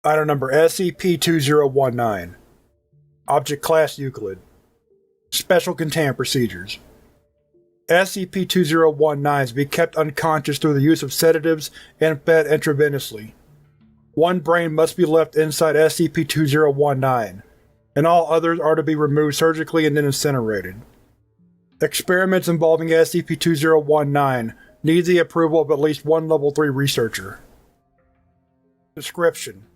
Item number SCP-2019. Object Class Euclid. Special Containment Procedures. SCP-2019 is to be kept unconscious through the use of sedatives and fed intravenously. One brain must be left inside SCP-2019, and all others are to be removed surgically and then incinerated. Experiments involving SCP-2019 need the approval of at least one Level 3 researcher. Description: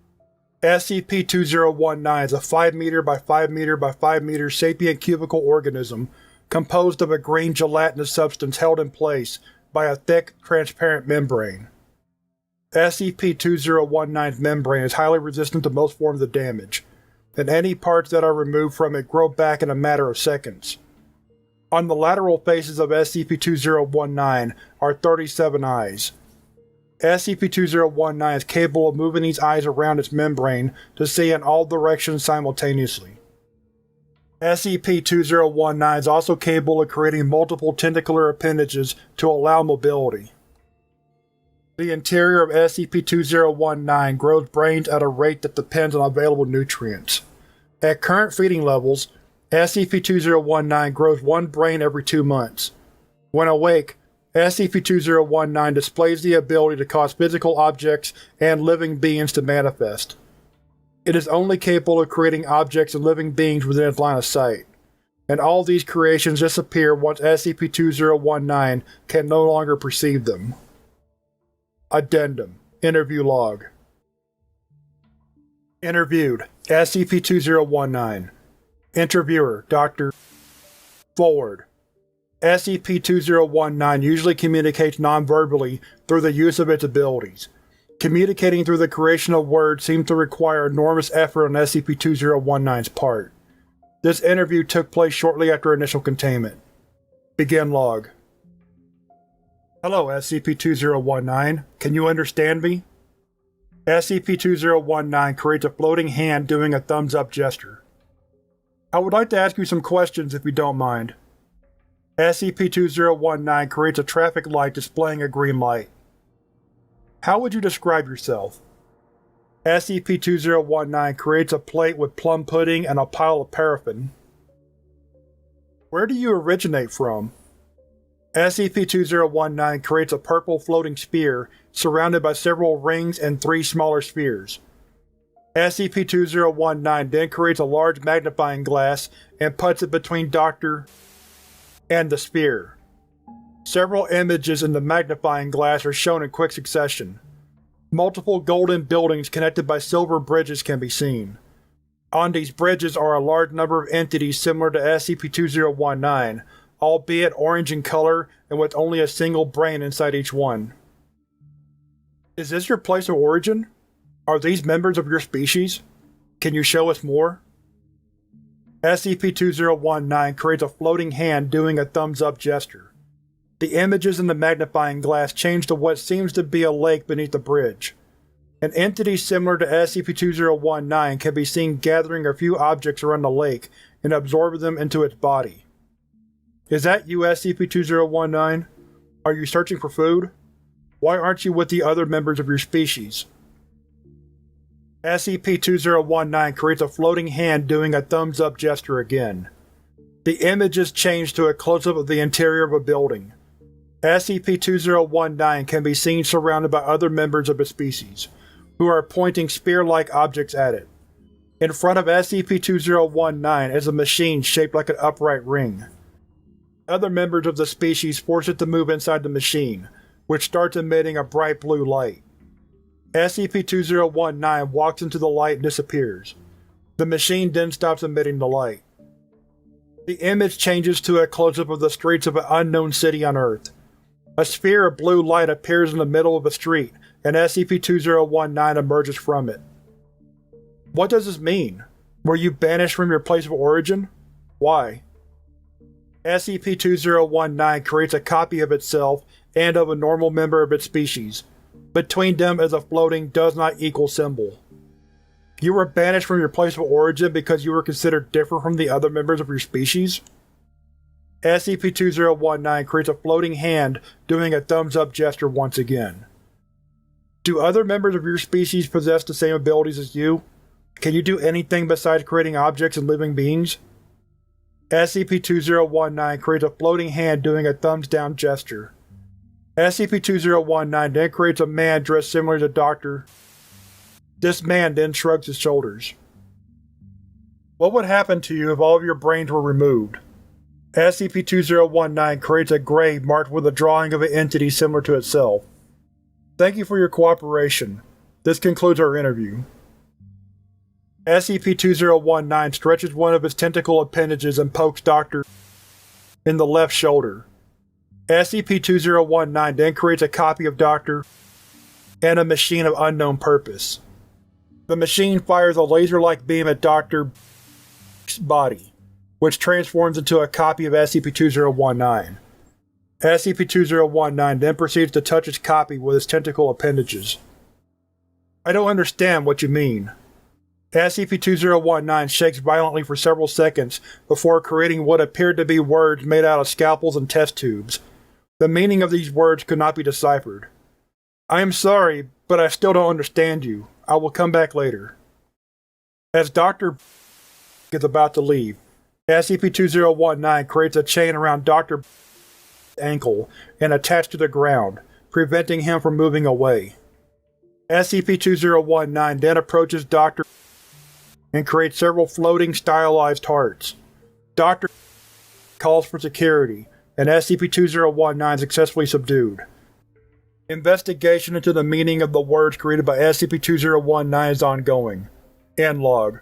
SCP-2019 is a 5 m by 5 m by 5 m sapient cubical organism composed of a green gelatinous substance held in place by a thick, transparent membrane. SCP-2019's membrane is highly resistant to most forms of damage, and any parts that are removed from it grow back in a matter of seconds. On the lateral faces of SCP-2019 are 37 eyes. SCP-2019 is capable of moving these eyes around its membrane to see in all directions simultaneously. SCP-2019 is also capable of creating multiple tentacular appendages to allow mobility. The interior of SCP-2019 grows brains at a rate that depends on available nutrients. At current feeding levels, SCP-2019 grows one brain every 2 months. When awake, SCP-2019 displays the ability to cause physical objects and living beings to manifest. It is only capable of creating objects and living beings within its line of sight, and all these creations disappear once SCP-2019 can no longer perceive them. Addendum: Interview Log. Interviewed: SCP-2019. Interviewer: Dr. Forward: SCP-2019 usually communicates non-verbally through the use of its abilities. Communicating through the creation of words seems to require enormous effort on SCP-2019's part. This interview took place shortly after initial containment. Begin log. Hello, SCP-2019. Can you understand me? SCP-2019 creates a floating hand doing a thumbs-up gesture. I would like to ask you some questions if you don't mind. SCP-2019 creates a traffic light displaying a green light. How would you describe yourself? SCP-2019 creates a plate with plum pudding and a pile of paraffin. Where do you originate from? SCP-2019 creates a purple floating sphere surrounded by several rings and 3 smaller spheres. SCP-2019 then creates a large magnifying glass and puts it between Dr. and the sphere. Several images in the magnifying glass are shown in quick succession. Multiple golden buildings connected by silver bridges can be seen. On these bridges are a large number of entities similar to SCP-2019, albeit orange in color and with only a single brain inside each one. Is this your place of origin? Are these members of your species? Can you show us more? SCP-2019 creates a floating hand doing a thumbs-up gesture. The images in the magnifying glass change to what seems to be a lake beneath the bridge. An entity similar to SCP-2019 can be seen gathering a few objects around the lake and absorbing them into its body. Is that you, SCP-2019? Are you searching for food? Why aren't you with the other members of your species? SCP-2019 creates a floating hand doing a thumbs-up gesture again. The images change to a close-up of the interior of a building. SCP-2019 can be seen surrounded by other members of its species, who are pointing spear-like objects at it. In front of SCP-2019 is a machine shaped like an upright ring. Other members of the species force it to move inside the machine, which starts emitting a bright blue light. SCP-2019 walks into the light and disappears. The machine then stops emitting the light. The image changes to a close-up of the streets of an unknown city on Earth. A sphere of blue light appears in the middle of a street, and SCP-2019 emerges from it. What does this mean? Were you banished from your place of origin? Why? SCP-2019 creates a copy of itself and of a normal member of its species. Between them is a floating does not equal symbol. You were banished from your place of origin because you were considered different from the other members of your species? SCP-2019 creates a floating hand doing a thumbs-up gesture once again. Do other members of your species possess the same abilities as you? Can you do anything besides creating objects and living beings? SCP-2019 creates a floating hand doing a thumbs-down gesture. SCP-2019 then creates a man dressed similar to Dr. This man then shrugs his shoulders. What would happen to you if all of your brains were removed? SCP-2019 creates a grave marked with a drawing of an entity similar to itself. Thank you for your cooperation. This concludes our interview. SCP-2019 stretches one of its tentacle appendages and pokes Dr. in the left shoulder. SCP-2019 then creates a copy of Dr. and a machine of unknown purpose. The machine fires a laser-like beam at Dr. body, which transforms into a copy of SCP-2019. SCP-2019 then proceeds to touch its copy with its tentacle appendages. I don't understand what you mean. SCP-2019 shakes violently for several seconds before creating what appeared to be words made out of scalpels and test tubes. The meaning of these words could not be deciphered. I am sorry, but I still don't understand you. I will come back later. As Dr. is about to leave, SCP-2019 creates a chain around Dr. ankle and attached to the ground, preventing him from moving away. SCP-2019 then approaches Dr. and creates several floating stylized hearts. Dr. calls for security, and SCP-2019 is successfully subdued. Investigation into the meaning of the words created by SCP-2019 is ongoing. End log.